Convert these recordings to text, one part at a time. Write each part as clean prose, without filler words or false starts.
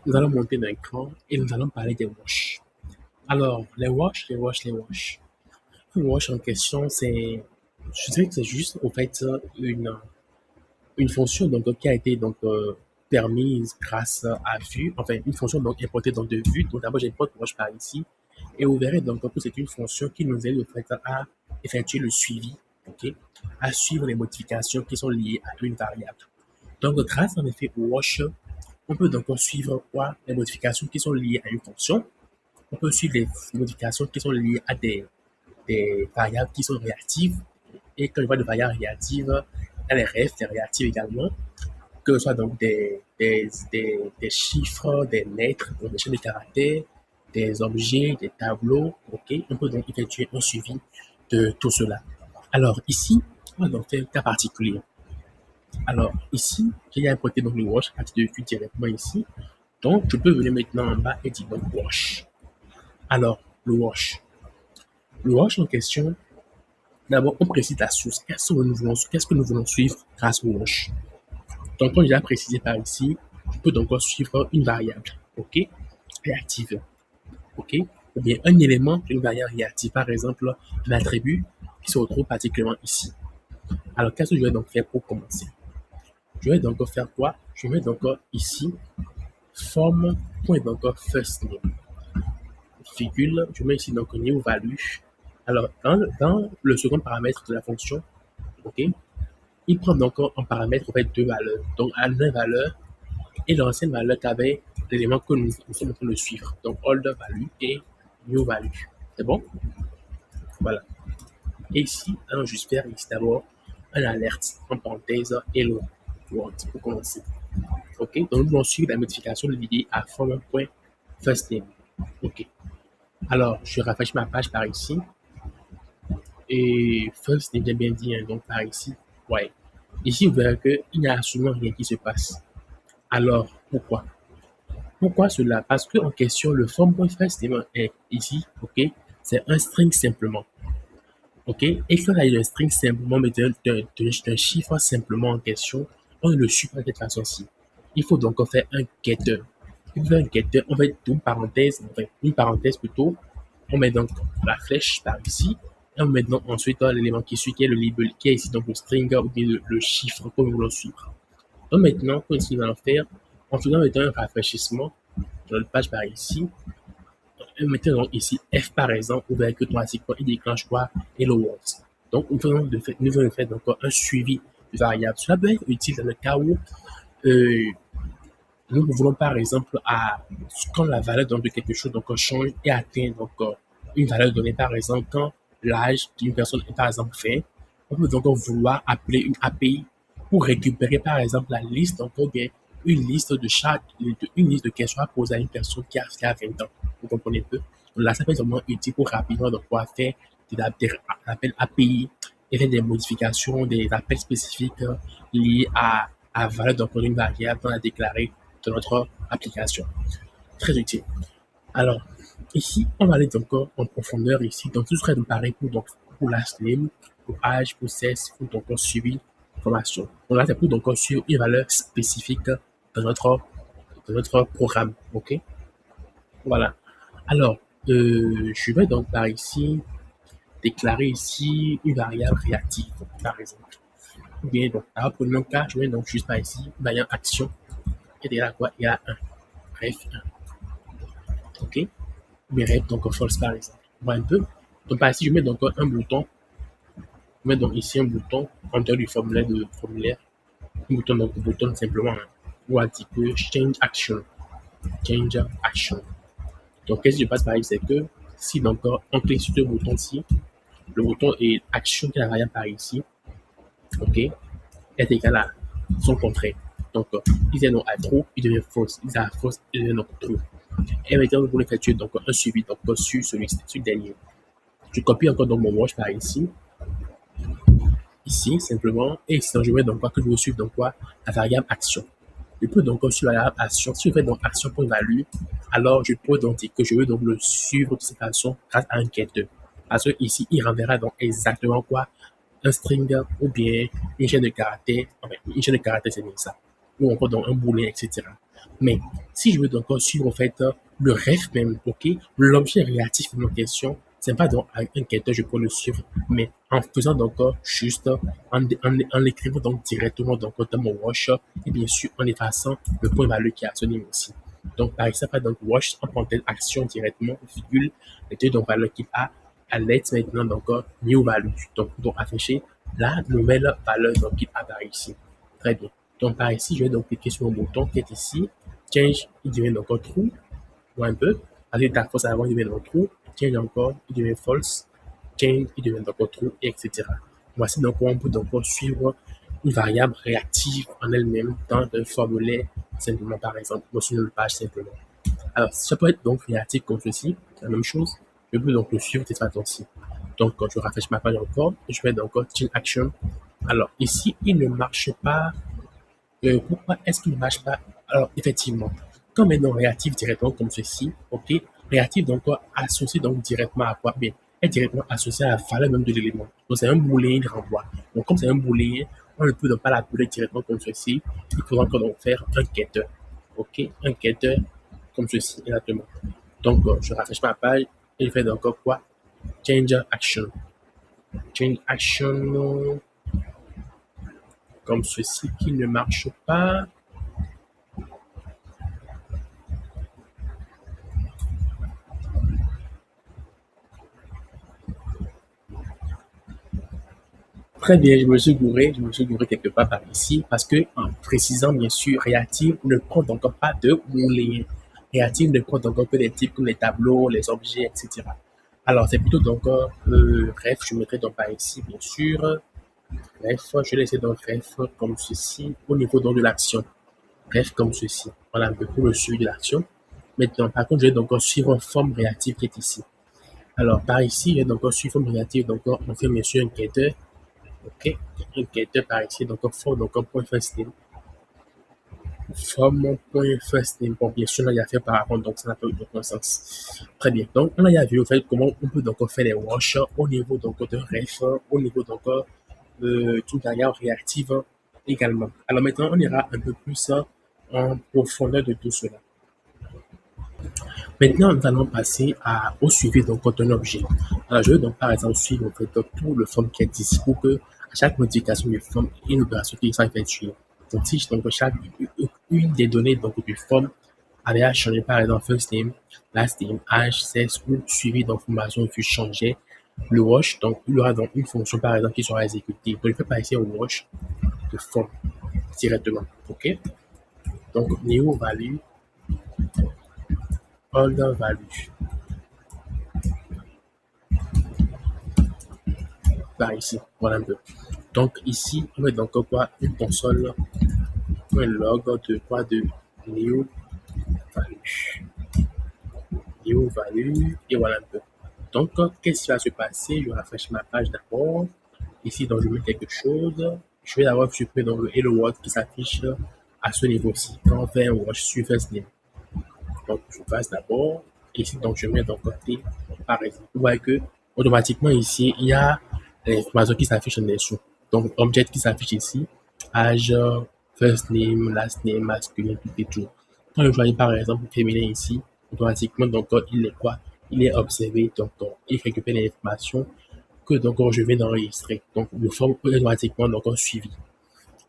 nous allons monter d'un cran et nous allons parler des wash. Alors, les wash. Le wash en question, je dirais que c'est juste, au fait, une fonction donc, qui a été permise grâce à Vue, enfin, une fonction donc importée donc, de Vue. Donc, d'abord, j'importe wash par ici. Et vous verrez donc que c'est une fonction qui nous aide au fait, à effectuer le suivi, ok, à suivre les modifications qui sont liées à une variable. Donc, grâce en effet au wash, on peut donc suivre quoi? Les modifications qui sont liées à une fonction. On peut suivre les modifications qui sont liées à des variables qui sont réactives. Et quand je parle de variables réactives, il y a les refs, les réactives également, que ce soit donc des chiffres, des lettres, donc des chaînes de caractères, des objets, des tableaux. Ok, on peut donc effectuer un suivi de tout cela. Alors ici, on va donc faire un cas particulier. Alors ici, j'ai importé donc le wash à partir de vue directement ici. Donc je peux venir maintenant en bas et dire donc wash. Alors le wash. Le wash en question, d'abord on précise la source. Qu'est-ce que nous voulons suivre grâce au wash? Donc comme je l'ai précisé par ici, je peux donc suivre une variable, ok, réactive, ok, ou bien un élément d'une variable réactive, par exemple l'attribut qui se retrouve particulièrement ici. Alors qu'est-ce que je vais donc faire pour commencer? Je vais donc faire quoi? Je vais donc ici form.first name, virgule, je mets ici donc new value. Alors dans le second paramètre de la fonction, ok, il prend donc en paramètre en fait deux valeurs. Donc à la valeur et l'ancienne valeur qu'avait l'élément que nous sommes en train de suivre. Donc old value et new value. C'est bon? Voilà. Et ici, allons juste faire ici d'abord un alerte en parenthèse hello world pour commencer. Ok, donc nous allons suivre la modification liée à form.firstName. Ok. Alors, je rafraîchis ma page par ici. Et first name, j'ai bien dit, hein, donc par ici. Ouais. Ici, vous verrez qu'il n'y a absolument rien qui se passe. Alors, pourquoi? Pourquoi cela? Parce que en question, le form.firstName est ici, ok? C'est un string simplement. Ok? Et quand il y a un string simplement, mais d'un chiffre simplement en question, on ne le suit pas de cette façon-ci. Il faut donc faire un getter. Il faut faire un getter, on va une parenthèse, enfin, une parenthèse plutôt. On met donc la flèche par ici. Et on met donc ensuite l'élément qui suit, qui est le label, qui est ici donc le string ou bien le chiffre que nous voulons suivre. Donc maintenant, qu'est-ce qu'on va faire? En faisant maintenant un rafraîchissement dans la page par ici, mettons donc ici F par exemple, vous verrez que automatiquement il déclenche quoi? Hello World. Donc nous venons de faire donc un suivi de variables. Cela peut être utile dans le cas où euh, nous voulons par exemple quand la valeur donc, de quelque chose donc change et atteint donc une valeur donnée par exemple quand l'âge d'une personne est par exemple fait, on peut donc vouloir appeler une API pour récupérer par exemple la liste donc ou bien une liste une liste de questions à poser à une personne qui a 20 ans. Vous comprenez un peu? Donc là, ça peut être vraiment utile pour rapidement donc, pouvoir faire des appels API et faire des modifications, des appels spécifiques liés à la valeur donc d'une variable qu'on a déclarée de notre application. Très utile. Alors, ici, on va aller encore en profondeur ici. Donc, tout serait pareil pour last name, pour âge, pour sexe, pour donc suivi formation. Donc là, c'est pour donc suivre une valeur spécifique de notre programme. OK? Voilà. Alors, je vais donc par ici déclarer ici une variable réactive, par exemple. Ou bien, donc, alors pour mon cas, je vais donc juste par ici, variable action, et derrière quoi? Il y a un. Bref, un. OK? Mes rêves, donc false par exemple. On voit un peu. Donc par ici, je mets donc un bouton. Je mets donc ici un bouton en dehors du formulaire. Un bouton, donc bouton simplement. Ou un petit peu change action. Change action. Donc qu'est-ce qui se passe par ici, c'est que si donc on clique sur ce bouton-ci, le bouton et action qui est la variable par ici, ok, est égal à son contraire. Donc, il est donc à true, il devient false. Il est à false, il devient donc true. Et maintenant, vous voulez effectuer donc un suivi donc, sur celui-ci, sur le dernier. Je copie encore donc mon watch par ici, ici simplement, et ici je vais donc quoi que je veux suivre donc quoi la variable action. Je peux donc suivre la variable action. Si je fais donc action pour value, alors je peux donc dire que je veux donc le suivre de cette façon grâce à un getter. Parce que ici, il renverra donc exactement quoi un string ou bien une chaîne de caractères, enfin, une chaîne de caractères c'est bien ça, ou encore donc un booléen, etc. Mais si je veux donc suivre en fait le rêve même, ok, l'objet réactif de ma question, c'est pas donc un quêteur, je peux le suivre, mais en faisant donc juste, en l'écrivant donc directement donc dans mon watch, et bien sûr en effaçant le point valeur qui est associé aussi. Donc par exemple, donc watch en prend telle action directement, virgule, les deux donc valeur qu'il a, à l'aide maintenant donc new value. Donc afficher la nouvelle valeur donc qui apparaît ici. Très bien. Donc par ici, je vais donc cliquer sur le bouton qui est ici. Change, il devient encore true, ou un peu. Avec ta force avant, il devient encore true. Change encore, il devient false. Change, il devient encore true, etc. Voici donc comment on peut donc suivre une variable réactive en elle-même dans un formulaire simplement, par exemple, ou sur une page simplement. Alors, ça peut être donc réactif comme ceci, la même chose. Je peux donc le suivre de cette façon-ci. Donc, quand je rafraîchis ma page encore, je vais donc change action. Alors, ici, il ne marche pas pourquoi est-ce qu'il ne marche pas? Alors, effectivement, comme est non réactif directement comme ceci, ok, réactif donc quoi, associé donc directement à quoi? Bien, est directement associé à la valeur même de l'élément. Donc, c'est un booléen de renvoi. Donc, comme c'est un booléen, on ne peut donc pas l'appeler directement comme ceci. Il faudra encore donc faire un getter. Ok, un getter comme ceci, exactement. Donc, je rafraîchis ma page et je fais donc quoi? Change action. Change action comme ceci qui ne marche pas. Très bien, je me suis gouré quelque part par ici parce que, en précisant bien sûr, Reactive ne prend donc pas de moulin. Reactive ne prend donc que des types comme les tableaux, les objets, etc. Alors, c'est plutôt donc, bref, je mettrai donc par ici, bien sûr. Bref, je laisse donc bref comme ceci au niveau donc de l'action. Bref, comme ceci. Voilà un peu pour le suivi de l'action. Maintenant, par contre, je vais donc suivre une forme réactive qui est ici. Alors, par ici, je vais donc suivre une forme réactive. Donc, on fait bien sûr un getter. OK. Un getter par ici. Donc, on forme donc un point first name. Forme un point first name. Bon, bien sûr, on l'a fait par avant, donc ça n'a pas eu aucun sens. Très bien. Donc, on a vu, en fait, comment on peut donc faire les wash au niveau donc de ref, au niveau donc d'une variable réactive également. Alors maintenant, on ira un peu plus en profondeur de tout cela. Maintenant, nous allons passer au suivi donc d'un objet. Alors, je vais donc par exemple suivre en fait, tout le forme qui est ici pour que à chaque modification de forme, il y ait une opération qui soit effectuée. Donc, si donc, chaque une des données donc, du forme avait à changer par exemple first name, last name, âge, sexe ou suivi d'information fut changé, le wash, donc il y aura donc une fonction par exemple qui sera exécutée. Donc, je fais passer au wash de forme directement. OK? Donc, new value, order value. Par ici, voilà un peu. Donc ici, on met donc quoi? Une console, un log de quoi? De new value. New value, et voilà un peu. Donc, qu'est-ce qui va se passer? Je rafraîchis ma page d'abord. Ici, donc, je mets quelque chose. Je vais d'abord supprimer donc, le hello world qui s'affiche à ce niveau-ci. Quand on fait un watch sur first name. Donc, je passe d'abord. Ici, donc, je mets donc côté, par exemple. Vous voyez que, automatiquement, ici, il y a l'information qui s'affiche en dessous. Donc, objet qui s'affiche ici, âge, first name, last name, masculin, tout et tout. Quand je choisis, par exemple, féminin ici, automatiquement, donc, il est quoi? Il est observé, donc, il récupère l'information que, donc, je viens d'enregistrer. Donc, le forme automatiquement, donc, suivi.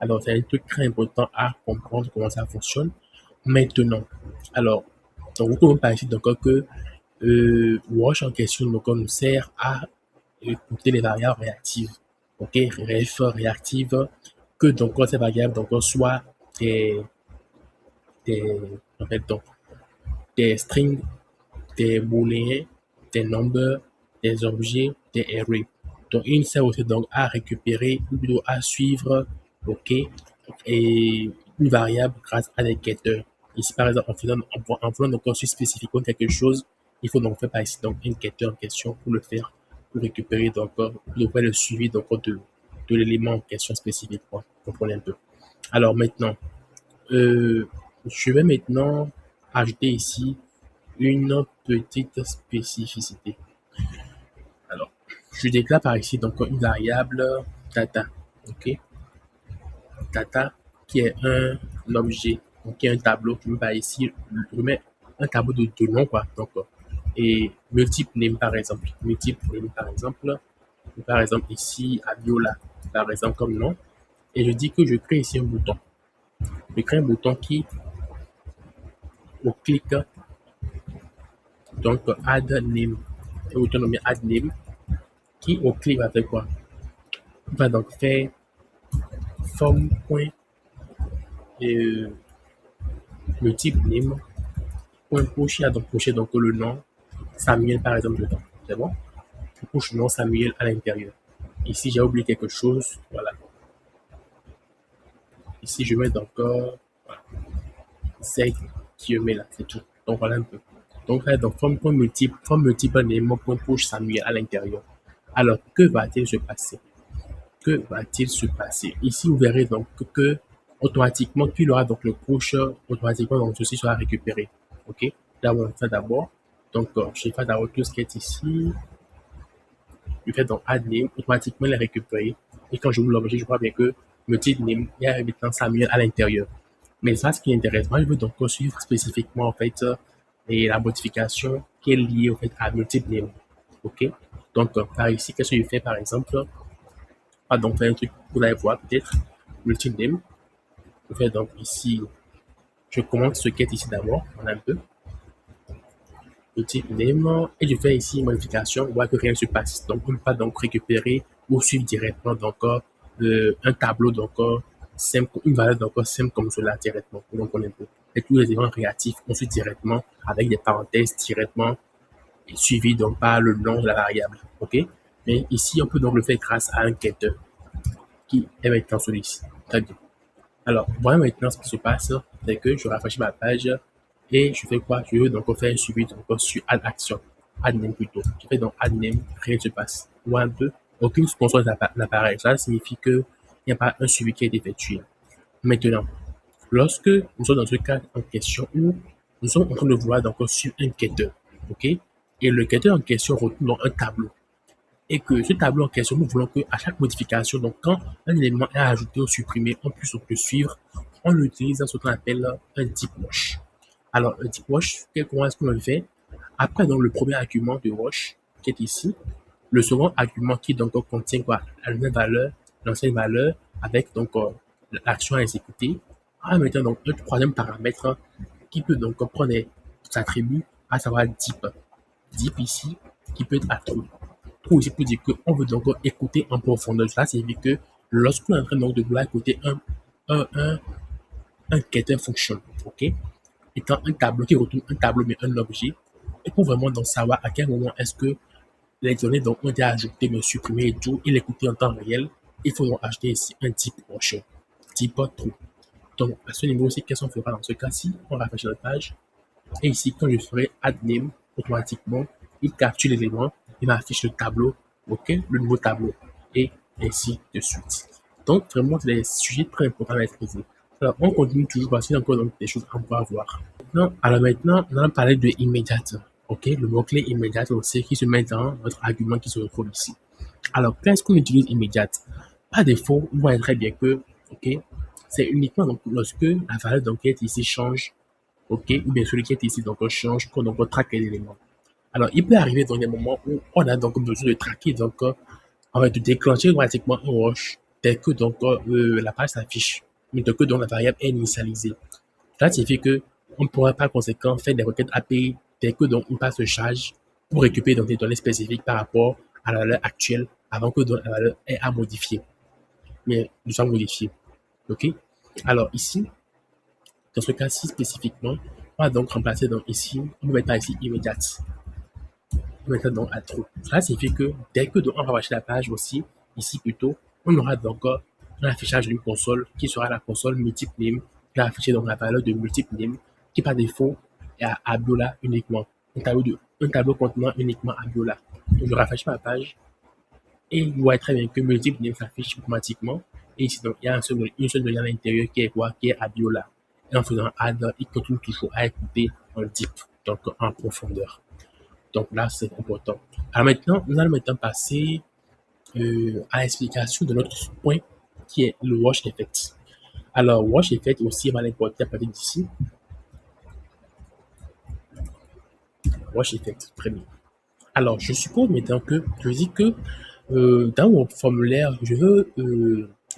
Alors, c'est un truc très important à comprendre comment ça fonctionne. Maintenant, alors, donc, vous pouvez par ici donc que Wash en question donc, nous sert à écouter les variables réactives. OK, ref réactive, que donc ces variables donc soient des, des, en fait, donc, des strings, des booléens, des numbers, des objets, des arrays. Donc, il sert aussi donc à récupérer ou plutôt à suivre, OK, et une variable grâce à des getters. Ici, par exemple, en voulant donc construire spécifiquement quelque chose, il faut donc faire par ici donc une getter en question pour le faire, pour récupérer donc le suivi donc de l'élément en question spécifiquement. Vous comprenez un peu. Alors maintenant, je vais maintenant ajouter ici une petite spécificité. Alors, je déclare par ici donc une variable data, ok, data qui est un objet, donc il y a un tableau qui me va ici, je mets un tableau de noms, quoi. Donc, et multiple name, par exemple, ici, Abiola, par exemple, comme nom. Et je dis que je crée ici un bouton. Je crée un bouton qui, au clic, donc, add name, un bouton nommé add name, qui, au clic, va faire quoi? Va donc faire forme point et multiple name point push, il y a donc push donc le nom Samuel par exemple dedans. C'est bon? Je push le nom Samuel à l'intérieur. Ici, j'ai oublié quelque chose. Voilà. Ici, je mets donc voilà, c'est qui je mets là, c'est tout. Donc voilà un peu. Donc là, donc forme multiple name point push Samuel à l'intérieur. Alors, que va-t-il se passer? Que va-t-il se passer? Ici, vous verrez donc que automatiquement, qu'il aura donc le push, automatiquement, donc ceci sera récupéré. OK? Là, on fait d'abord. Donc, je vais d'abord tout ce qui est ici. Je fais donc add name, automatiquement, il est récupéré. Et quand je vous l'objet, je vois bien que le titre name, il y a maintenant Samuel à l'intérieur. Mais ça, ce qui est intéressant, je veux donc suivre spécifiquement, en fait, et la modification qui est liée, en fait, à multiple name. OK? Donc, par ici, qu'est-ce que je fais, par exemple? Ah, donc, faire un truc, vous allez voir, peut-être, multiple name. Je fais donc ici, je commence ce quête ici d'abord, on a un peu. Le type name, et je fais ici une modification, on voit que rien ne se passe. Donc, on ne peut pas donc récupérer ou suivre directement donc, un tableau, donc, simple, une valeur donc, simple comme cela directement. Donc, on peut. Et tous les éléments réactifs, on suit directement avec des parenthèses directement et suivi donc par le nom de la variable. OK? Mais ici, on peut donc le faire grâce à un getter qui est maintenant celui-ci. Très bien. Alors, voilà maintenant ce qui se passe, c'est que je rafraîchis ma page et je fais quoi? Je veux donc faire un suivi donc sur add action, add name plutôt. Je fais donc add name, rien ne se passe. Voilà un peu, aucune console n'apparaît. Ça signifie qu'il n'y a pas un suivi qui a été effectué. Maintenant, lorsque nous sommes dans ce cas en question où nous sommes en train de voir donc sur un getter, ok? Et le getter en question retourne dans un tableau et que ce tableau en question, nous voulons qu'à chaque modification, donc quand un élément est ajouté ou supprimé, on puisse le suivre, on utilise ce qu'on appelle un deep wash. Alors, un deep wash, comment est-ce qu'on le fait? Après donc le premier argument de wash, qui est ici, le second argument qui donc contient quoi? La nouvelle valeur, l'ancienne valeur, avec donc l'action à exécuter. En mettant donc un troisième paramètre qui peut donc prendre des attributs, à savoir deep. Deep ici, qui peut être à true. True ici pour dire qu'on veut donc écouter en profondeur. Cela signifie que lorsqu'on est en train donc de vouloir écouter un, un, un getter function, ok, étant un tableau qui retourne un tableau mais un objet, et pour vraiment donc savoir à quel moment est-ce que les données donc ont été ajoutées mais supprimées et tout, et l'écouter en temps réel, il faut donc ajouter ici un type function, type true. Donc à ce niveau aussi, qu'est-ce qu'on fera dans ce cas-ci? On rafraîchit la page, et ici quand je ferai add name, automatiquement, il capture l'élément, il m'affiche le tableau, ok, le nouveau tableau, et ainsi de suite. Donc vraiment, c'est des sujets très importants à maîtriser. Alors, on continue toujours parce qu'il y a encore donc, des choses à voir. Maintenant, on allons parler de immédiate. Ok, le mot-clé immédiate aussi qui se met dans notre argument qui se retrouve ici. Alors, qu'est-ce qu'on utilise immédiate? Par défaut, on voit très bien que, ok, c'est uniquement donc lorsque la valeur donc qui est ici change, ok, ou bien celui qui est ici donc change, qu'on donc traque les éléments. Alors, il peut arriver dans des moments où on a donc besoin de traquer, donc on va de déclencher automatiquement un wash tel que donc la page s'affiche, mais tel que donc la variable est initialisée. Cela signifie que on ne pourra par conséquent faire des requêtes API telles que donc une page se charge pour récupérer donc des données spécifiques par rapport à la valeur actuelle avant que donc la valeur ait à modifier, mais nous sommes modifiés. OK? Alors ici, dans ce cas-ci spécifiquement, on va donc remplacer donc ici, on va mettre ici immédiate. On va mettre donc à true. Cela signifie que dès que donc on va afficher la page aussi, ici plutôt, on aura donc un affichage d'une console qui sera la console multiple name qui va afficher donc la valeur de multiple name qui par défaut est à Abiola uniquement. Un tableau contenant uniquement Abiola. Donc je rafraîchis ma page et vous voyez très bien que multiple name s'affiche automatiquement. Et ici, donc, il y a une seule donnée à l'intérieur qui est quoi? Qui est Abiola. Et en faisant add, il continue toujours à écouter en deep, donc en profondeur. Donc là, c'est important. Alors maintenant, nous allons maintenant passer à l'explication de notre point qui est le wash effect. Alors, wash effect aussi va l'importer à partir d'ici. Wash effect, très bien. Alors, je suppose maintenant que je dis que dans mon formulaire, je veux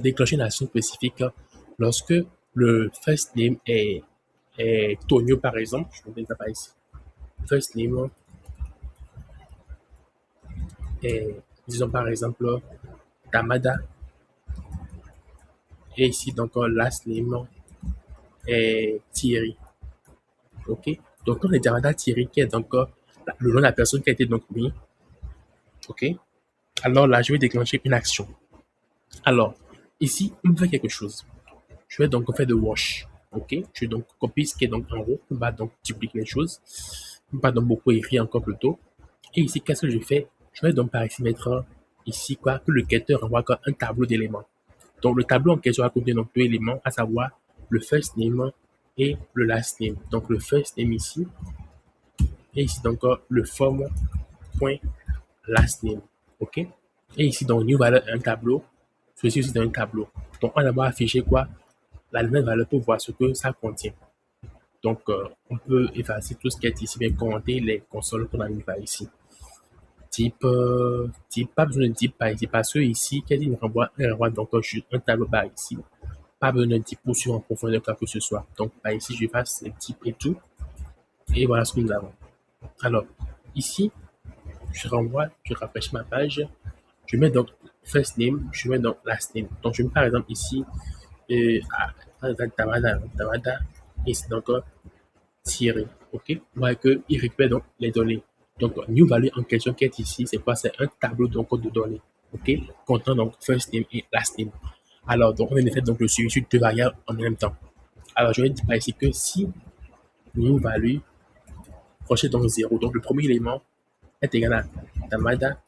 déclencher une action spécifique lorsque le first name est Tonio, par exemple. Je vais mettre ça par ici. First name est, disons par exemple, Tamada. Et ici, donc, last name est Thierry. OK? Donc, quand on est Tamada Thierry, qui est donc le nom de la personne qui a été donc mis, OK? Alors là, je vais déclencher une action. Alors, ici, on me fait quelque chose. Je vais donc faire de wash. OK? Je vais donc copier ce qui est donc en haut. On va donc dupliquer les choses. On va donc beaucoup écrire encore plus tôt. Et ici, qu'est-ce que je fais? Je vais donc par ici mettre ici quoi que le quêteur envoie comme un tableau d'éléments. Donc le tableau en question va contenir donc deux éléments, à savoir le first name et le last name. Donc le first name ici et ici donc le form.last name. OK? Et ici donc new valeur un tableau. Ceci aussi dans un tableau. Donc on va d'abord afficher quoi? La nouvelle valeur pour voir ce que ça contient. Donc on peut effacer tout ce qui est ici, bien commenter les consoles qu'on a mis par ici. Type, pas besoin de type par ici, parce que ici, qu'est-ce qu'il renvoie donc juste un tableau par ici. Pas besoin de type pour suivre en profondeur quoi que ce soit. Donc par ici, je fasse le type et tout. Et voilà ce que nous avons. Alors, ici, je rafraîchis ma page. Je mets donc first name, je mets donc last name. Donc je mets par exemple ici, Tamada, et c'est donc Thierry. OK? On voit qu'il récupère donc les données. Donc, new value en question qui est ici, c'est quoi? C'est un tableau donc de données. OK? Contenant donc first name et last name. Alors, donc, on vient de faire donc le suivi sur deux variables en même temps. Alors, je vais dire par ici que si new value crochet donc 0, donc le premier élément est égal à Tamada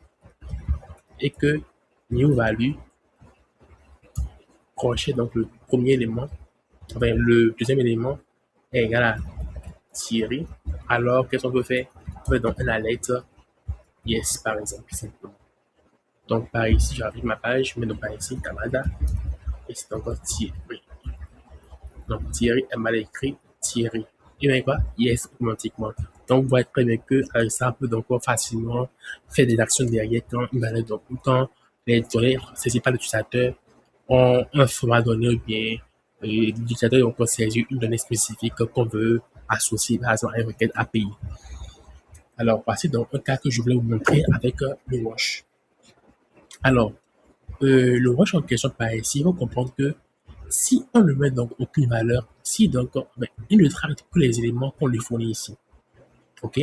et que new value crochet donc le premier élément, enfin le deuxième élément est égal à Thierry, alors qu'est-ce qu'on peut faire? On fait donc un alerte yes par exemple, simplement. Donc par ici, j'arrive ma page, je mets donc par ici Tamada et c'est encore Thierry. Donc Thierry est mal écrit, Thierry. Et bien quoi? Yes automatiquement. Donc vous voyez très bien que avec ça, on peut donc facilement faire des actions derrière quand une valeur donc quand les données saisies par l'utilisateur ont un format donné ou bien l'utilisateur donc saisir une donnée spécifique qu'on veut associer par exemple à une requête API. Alors, voici donc un cas que je voulais vous montrer avec le wash. Alors, le wash en question par ici, il faut comprendre que si on ne met donc aucune valeur, si donc il ne traite que les éléments qu'on lui fournit ici. OK?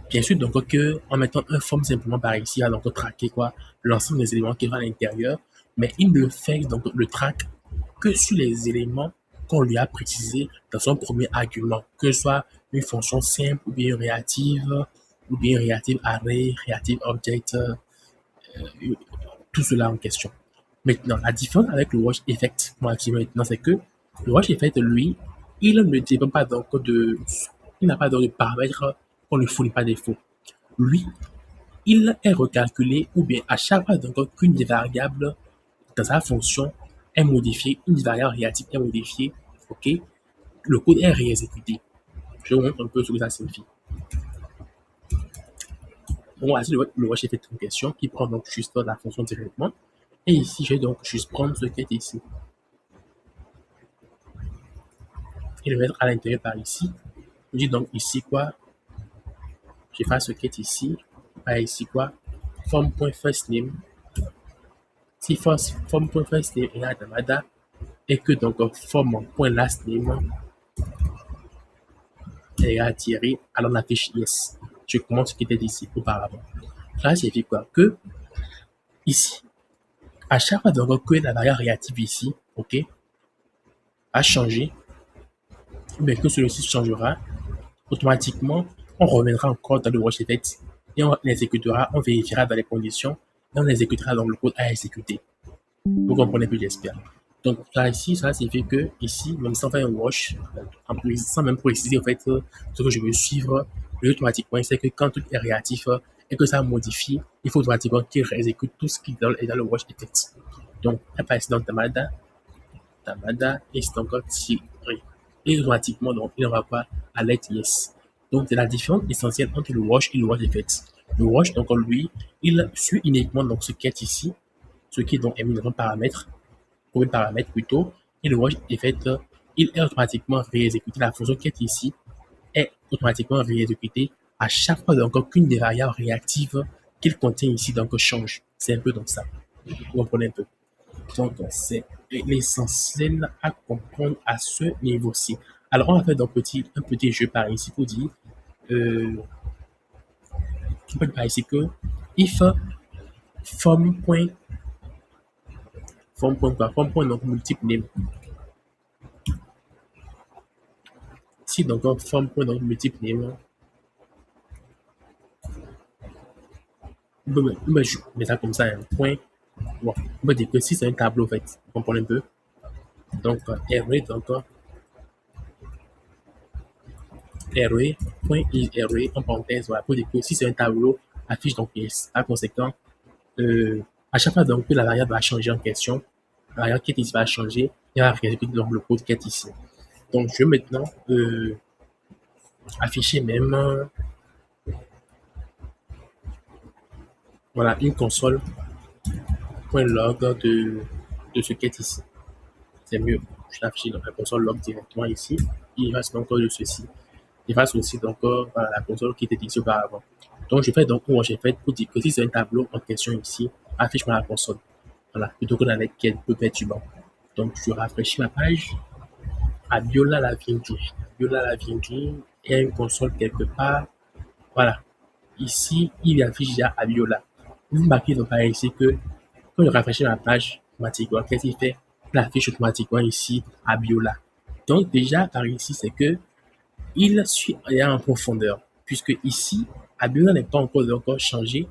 Bien sûr, donc que en mettant un form simplement par ici, il va donc traquer quoi? L'ensemble des éléments qui vont à l'intérieur, mais il ne fait donc le track que sur les éléments qu'on lui a précisés dans son premier argument, que ce soit une fonction simple ou bien réactive, ou bien reactive array, reactive object, tout cela en question. Maintenant, la différence avec le watch effect, moi, qui maintenant, c'est que le watch effect, lui, il ne dépend pas donc il n'a pas de paramètres qu'on ne fournit pas défaut. Lui, il est recalculé ou bien à chaque fois donc qu'une des variables dans sa fonction est modifiée, une des variables réactive est modifiée, ok, le code est réexécuté. Je vous montre un peu ce que ça signifie. Donc voici le watch effect en question qui prend donc juste la fonction directement. Et ici, je vais donc juste prendre ce qui est ici et le mettre à l'intérieur par ici. Je dis donc ici quoi? Je fais ce qui est ici. Par ici quoi? Form.firstName. Si form.firstName est à Tamada et que donc form.lastName est à Thierry, alors on affiche yes. Je commence ce qui était ici auparavant. Ça signifie quoi? Que ici, à chaque fois donc que la variable réactive ici, ok, a changé, mais que celui-ci changera, automatiquement, on reviendra encore dans le watch effect et on l'exécutera, on vérifiera dans les conditions et on exécutera donc le code à exécuter. Vous comprenez plus, j'espère. Donc là ici, ça signifie que ici, même sans faire un wash, sans même préciser en fait ce que je veux suivre, automatiquement, c'est que quand tout est réactif et que ça modifie, il faut automatiquement qu'il réexécute tout ce qui est dans le wash effect. Donc, là, par ici dans Tamada, Tamada et c'est encore tiré. Et automatiquement, donc, il n'aura pas alert yes. Donc, c'est la différence essentielle entre le watch et le watch effect. Le watch, donc, lui, il suit uniquement donc, ce qui est ici, ce qui est donc émis dans un paramètre, pour un paramètre plutôt, et le watch effect, il est automatiquement réexécuté. La fonction qui est ici est automatiquement réexécutée à chaque fois donc qu'une des variables réactives qu'il contient ici donc change. C'est un peu donc ça. Vous comprenez un peu. Donc, c'est l'essentiel à comprendre à ce niveau-ci. Alors, on va faire donc un petit jeu par ici pour dire, on peut dire par ici que if form point donc multiple name. Si donc form point donc multiple name, on va mettre ça comme ça, un point. Bon, on va dire que si c'est un tableau, en fait, vous comprenez un peu. Donc, array, donc, array, point is array, en parenthèse, voilà, pour dire que si c'est un tableau, affiche donc yes. Par conséquent, à chaque fois donc, que la variable va changer en question, la variable qui est ici va changer, et va réexécuter donc le code qui est ici. Donc, je vais maintenant afficher même voilà, une console.log de ce qui est ici. C'est mieux. Je vais afficher la console log directement ici. Il reste encore de ceci. Il reste aussi donc voilà, la console qui était ici auparavant. Donc, je fais donc où j'ai fait pour dire que si c'est un tableau en question ici, affiche-moi la console. Voilà, plutôt que dans les quêtes peu perturbants. Donc, je rafraîchis ma page. Abiola la Vinci. Abiola la Vinci. Il y a une console quelque part. Voilà. Ici, il affiche déjà Abiola. Vous remarquez donc par ici que quand je rafraîchis ma page automatiquement, qu'est-ce qu'il fait? Il affiche automatiquement ici Abiola. Donc, déjà, par ici, c'est que il suit en profondeur. Puisque ici, Abiola n'est pas encore changé.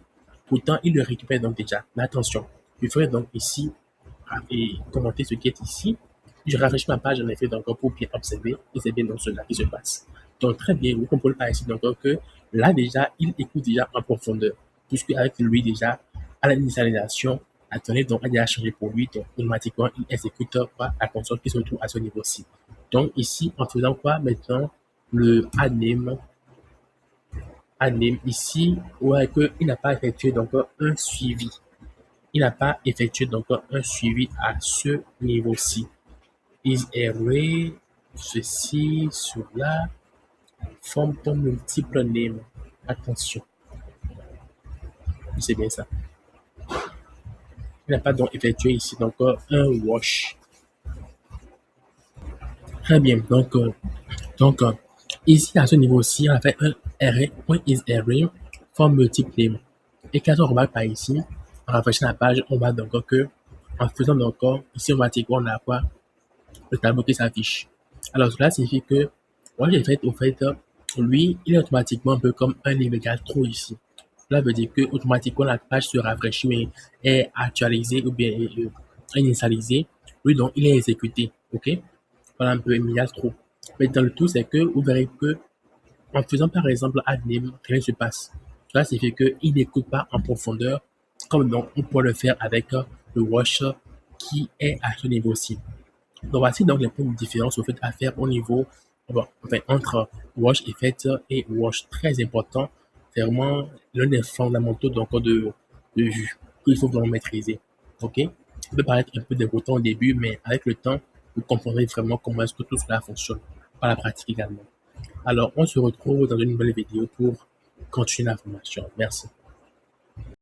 Pourtant, il le récupère donc déjà. Mais attention, je ferai donc ici et commenter ce qui est ici. Je rafraîchis ma page en effet donc pour bien observer et c'est bien donc cela qui se passe. Donc très bien, vous comprenez par ici donc que là déjà, il écoute déjà en profondeur. Puisque avec lui déjà, à l'initialisation, la donnée donc a déjà changé pour lui. Donc automatiquement, il exécute la console qui se trouve à ce niveau-ci. Donc ici, en faisant quoi maintenant? Le anime ici, ouais, qu'il n'a pas effectué donc un suivi. Il n'a pas effectué donc un suivi à ce niveau-ci. Is array, ceci, cela, forme ton multiple name. Attention, c'est bien ça. Il n'a pas donc effectué ici donc un wash. Très bien, donc ici à ce niveau-ci, on a fait un array, point is array, forme multiple name. Et quand on remarque par ici, en rafraîchissant la page, on voit donc que en faisant donc ici automatiquement on a quoi? Le tableau qui s'affiche. Alors cela signifie que moi j'ai fait au fait lui il est automatiquement un peu comme un name égal trop ici. Cela veut dire que automatiquement la page se rafraîchit mais est actualisée ou bien initialisée. Lui donc il est exécuté. Ok? Voilà un peu égal trop. Mais dans le tout c'est que vous verrez que en faisant par exemple add name, rien ne se passe. Cela signifie qu'il n'écoute pas en profondeur comme donc on peut le faire avec le wash qui est à ce niveau-ci. Donc voici donc les points de différence au fait à faire au niveau enfin, entre wash effect et wash très important. C'est vraiment l'un des fondamentaux donc de vue qu'il faut vraiment maîtriser. Ok? Ça peut paraître un peu déroutant au début, mais avec le temps, vous comprendrez vraiment comment est-ce que tout cela fonctionne par la pratique également. Alors, on se retrouve dans une nouvelle vidéo pour continuer la formation. Merci.